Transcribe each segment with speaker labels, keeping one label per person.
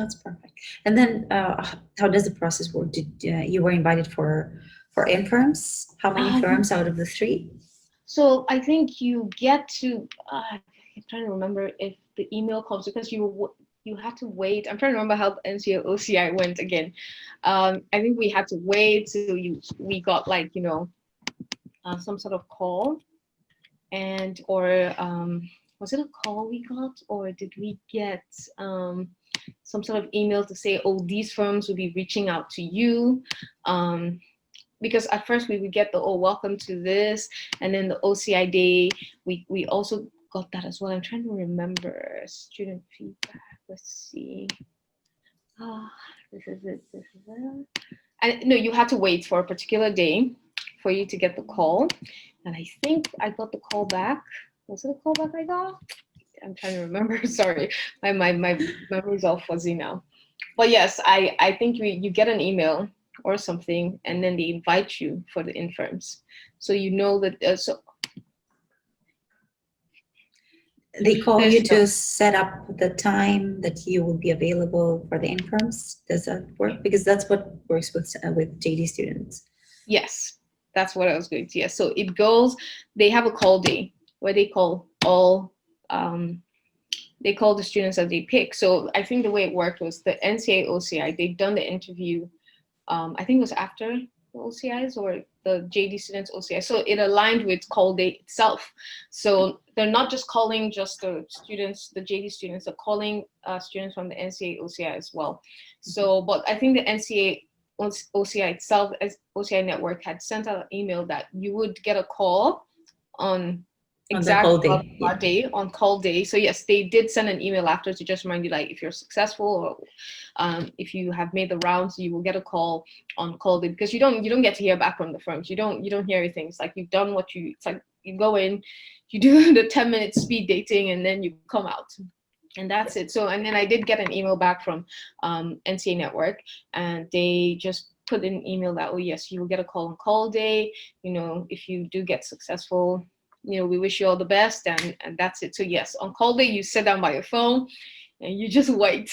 Speaker 1: That's perfect. And then, how does the process work? Did you were invited for in firms? How many firms out of the three?
Speaker 2: So I think you get to. I'm trying to remember if the email comes because you have to wait. I'm trying to remember how the NCO OCI went again. I think we had to wait till we got like some sort of call, and or was it a call we got, or did we get some sort of email to say, oh, these firms will be reaching out to you? Because at first we would get the, oh, welcome to this, and then the OCI day, we also got that as well. I'm trying to remember student feedback. Let's see. Ah, this is it. This is it. And no, you had to wait for a particular day for you to get the call. And I think I got the call back. Was it a call back I got? I'm trying to remember. Sorry, my memory's all fuzzy now. But yes, I think you get an email or something, and then they invite you for the infirms. So you know that
Speaker 1: They call you to set up the time that you will be available for the in firms. Does that work? Because that's what works with JD students.
Speaker 2: Yes, that's what I was going to. Yes, so it goes. They have a call day where they call all. They call the students that they pick. So I think the way it worked was the NCA OCI. They've done the interview. I think it was after the OCIs or the JD students OCI. So it aligned with call day itself. So they're not just calling just the students, the JD students, they're calling students from the NCA OCI as well. So, but I think the NCA OCI itself, as OCI network, had sent out an email that you would get a call on exactly that day, on call day. So yes, they did send an email after to just remind you, like, if you're successful or if you have made the rounds, you will get a call on call day, because you don't get to hear back from the firms. You don't hear anything. It's like you've done it's like you go in, you do the 10-minute speed dating, and then you come out. And that's it. So, and then I did get an email back from NCA Network, and they just put in an email that, oh yes, you will get a call on call day. If you do get successful, we wish you all the best, and that's it. So yes, on call day, you sit down by your phone and you just wait.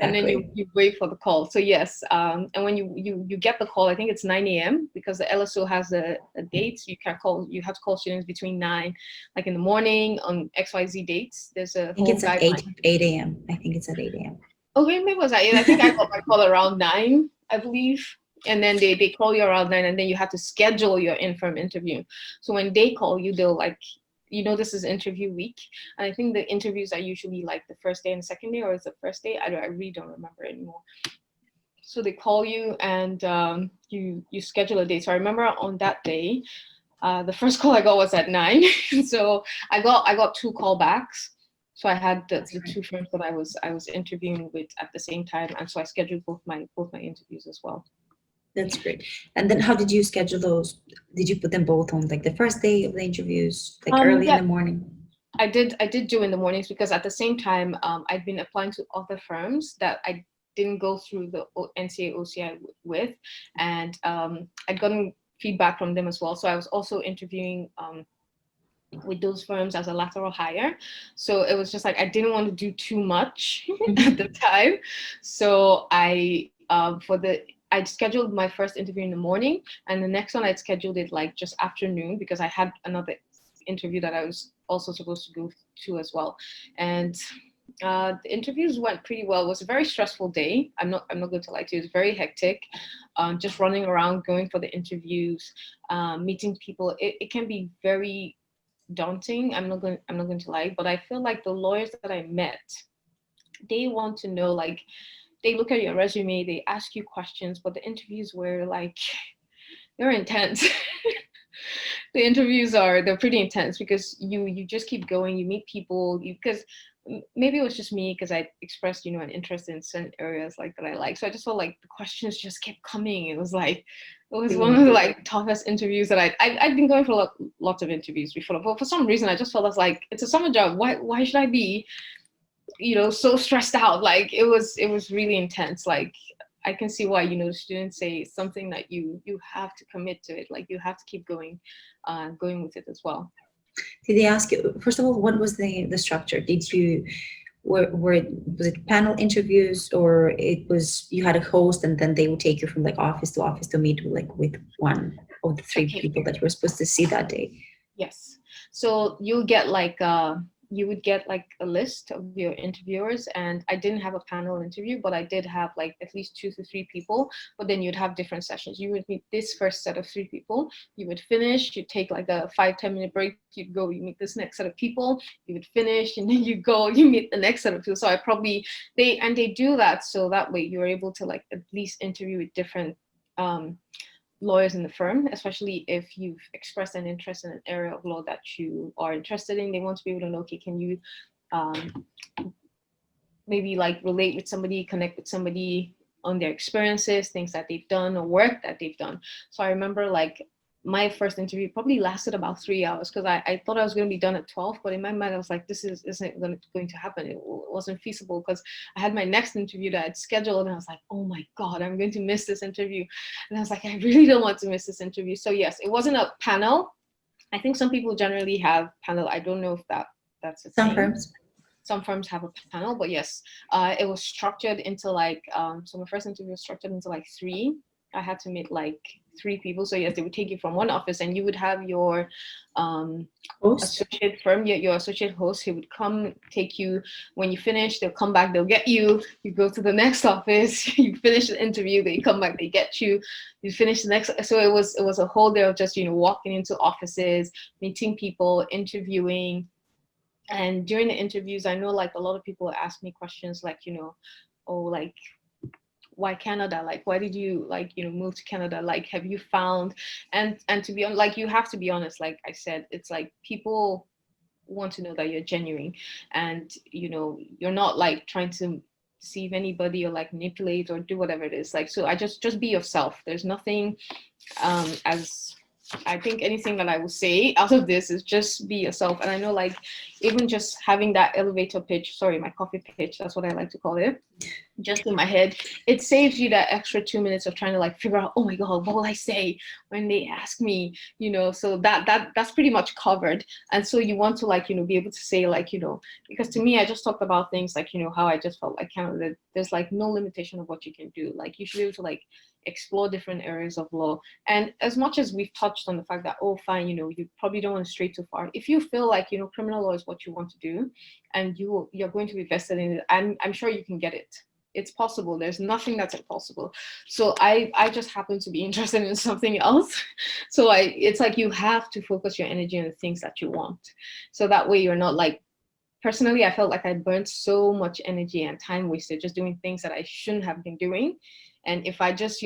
Speaker 2: And then you wait for the call. So yes, and when you get the call, I think it's 9 a.m. because the LSO has a date. You have to call students between 9, like in the morning on XYZ dates. There's a whole guideline.
Speaker 1: I think it's at 8 a.m. I think it's at 8 a.m.
Speaker 2: Okay, maybe it was 8. I think I got my call around 9, I believe. And then they call you around 9, and then you have to schedule your infirm interview. So when they call you, they'll like, this is interview week. And I think the interviews are usually like the first day and the second day, or is the first day? I really don't remember anymore. So they call you, and you schedule a date. So I remember on that day, the first call I got was at 9. So I got 2 callbacks. So I had the 2 firms that I was interviewing with at the same time, and so I scheduled both my interviews as well.
Speaker 1: That's great. And then how did you schedule those? Did you put them both on like the first day of the interviews, like early in the morning?
Speaker 2: I did do in the mornings, because at the same time, I'd been applying to other firms that I didn't go through the NCA OCI with, and I'd gotten feedback from them as well. So I was also interviewing with those firms as a lateral hire. So it was just like, I didn't want to do too much at the time. So I scheduled my first interview in the morning, and the next one I'd scheduled it like just afternoon, because I had another interview that I was also supposed to go to as well. And the interviews went pretty well. It was a very stressful day. I'm not going to lie to you. It was very hectic. Just running around, going for the interviews, meeting people. It can be very daunting. I'm not going to lie, but I feel like the lawyers that I met, they want to know, like, they look at your resume, they ask you questions, but the interviews were like, they're intense. The interviews they're pretty intense, because you just keep going, you meet people, because maybe it was just me, because I expressed, an interest in certain areas like that I like. So I just felt like the questions just kept coming. It was one of the like toughest interviews that I'd been going for lots of interviews before, but for some reason I just felt like it's a summer job. Why should I be so stressed out? Like it was really intense. Like I can see why, the students say it's something that you have to commit to it. Like you have to keep going with it as well.
Speaker 1: Did they ask you, first of all, what was the structure? was it panel interviews, or it was you had a host and then they would take you from like office to meet with one of the three
Speaker 2: Okay.
Speaker 1: people that you were supposed to see that day?
Speaker 2: Yes. So you would get like a list of your interviewers, and I didn't have a panel interview, but I did have like at least 2 to 3 people. But then you'd have different sessions. You would meet this first set of 3 people. You would finish. You'd take like a 5-10 minute break. You'd go. You meet this next set of people. You would finish, and then you go. You meet the next set of people. So they do that so that way you're able to like at least interview with different lawyers in the firm, especially if you've expressed an interest in an area of law that you are interested in. They want to be able to know, okay, can you um, maybe like relate with somebody, connect with somebody on their experiences, things that they've done or work that they've done. So I remember like my first interview probably lasted about 3 hours because I thought I was going to be done at 12, but in my mind I was like, this isn't going to happen. It wasn't feasible because I had my next interview that I'd scheduled, and I was like, oh my God, I'm going to miss this interview. And I was like, I really don't want to miss this interview. So yes, it wasn't a panel. I think some people generally have panel. I don't know if that's a
Speaker 1: Some
Speaker 2: thing.
Speaker 1: firms.
Speaker 2: Some firms have a panel, but yes, it was structured into like, so my first interview was structured into like 3. I had to meet like 3 people. So yes, they would take you from one office, and you would have your
Speaker 1: Host.
Speaker 2: associate firm, your associate host, who would come take you. When you finish, they'll come back, they'll get you. You go to the next office, you finish the interview, they come back, they get you. You finish the next. So it was a whole day of just walking into offices, meeting people, interviewing. And during the interviews, I know like a lot of people ask me questions like, oh, like, why Canada? Like, why did you like, move to Canada? Like, have you found, and to be honest, like, you have to be honest, like I said, it's like people want to know that you're genuine, and you're not like trying to deceive anybody or like manipulate or do whatever it is. Like, so I just be yourself. There's nothing as I think anything that I will say out of this is just be yourself. And I know like even just having that elevator pitch, sorry, my coffee pitch, that's what I like to call it, just in my head, it saves you that extra 2 minutes of trying to like figure out, oh my God, what will I say when they ask me, so that's pretty much covered. And so you want to like, be able to say like, because to me, I just talked about things like, how I just felt like Canada, there's like no limitation of what you can do. Like you should be able to like explore different areas of law. And as much as we've touched on the fact that, oh, fine, you probably don't want to stray too far. If you feel like, criminal law is what you want to do and you're going to be vested in it, I'm sure you can get it. It's possible. There's nothing that's impossible. So I just happen to be interested in something else. So it's like you have to focus your energy on the things that you want. So that way you're not like, personally, I felt like I burnt so much energy and time wasted just doing things that I shouldn't have been doing. And if I just,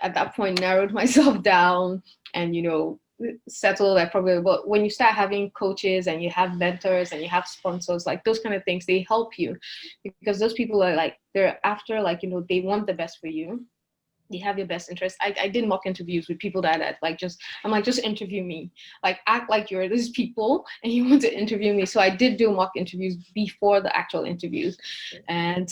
Speaker 2: at that point narrowed myself down and, settled, I probably, but when you start having coaches and you have mentors and you have sponsors, like those kind of things, they help you because those people are like, they're after like, they want the best for you. They have your best interest. I did mock interviews with people that like I'm like, just interview me, like act like you're these people and you want to interview me. So I did do mock interviews before the actual interviews, and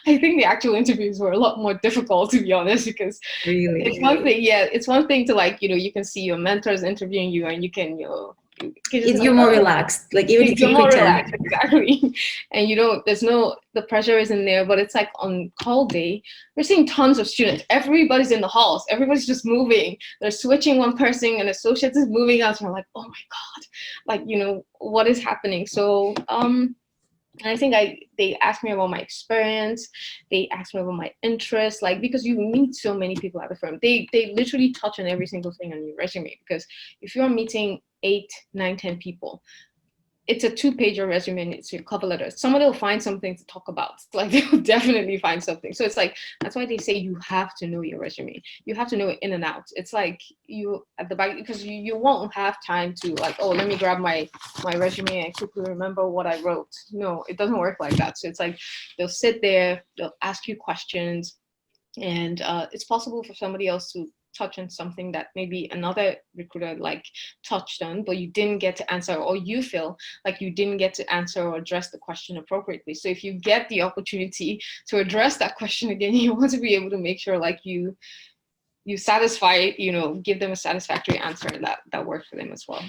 Speaker 2: I think the actual interviews were a lot more difficult, to be honest, because
Speaker 1: Really?
Speaker 2: it's one thing, yeah, it's one thing to like, you can see your mentors interviewing you and you can,
Speaker 1: You're more relaxed. Like even if
Speaker 2: you're
Speaker 1: you
Speaker 2: more
Speaker 1: pretend.
Speaker 2: relaxed, exactly. And the pressure isn't there, but it's like on call day, we're seeing tons of students. Everybody's in the halls. Everybody's just moving. They're switching one person, and associates is moving out. And we're like, oh my God, like, what is happening? So, and I think they asked me about my experience. They asked me about my interests, like because you meet so many people at the firm. They literally touch on every single thing on your resume. Because if you're meeting 8, 9, 10 people, it's a 2-pager resume and it's your cover letter. Somebody will find something to talk about. Like they will definitely find something. So it's like, that's why they say you have to know your resume. You have to know it in and out. It's like you at the back, because you won't have time to like, oh, let me grab my resume and quickly remember what I wrote. No, it doesn't work like that. So it's like, they'll sit there, they'll ask you questions, and it's possible for somebody else to touch on something that maybe another recruiter like touched on, but you didn't get to answer, or you feel like you didn't get to answer or address the question appropriately. So if you get the opportunity to address that question again, you want to be able to make sure like you satisfy, give them a satisfactory answer that works for them as well.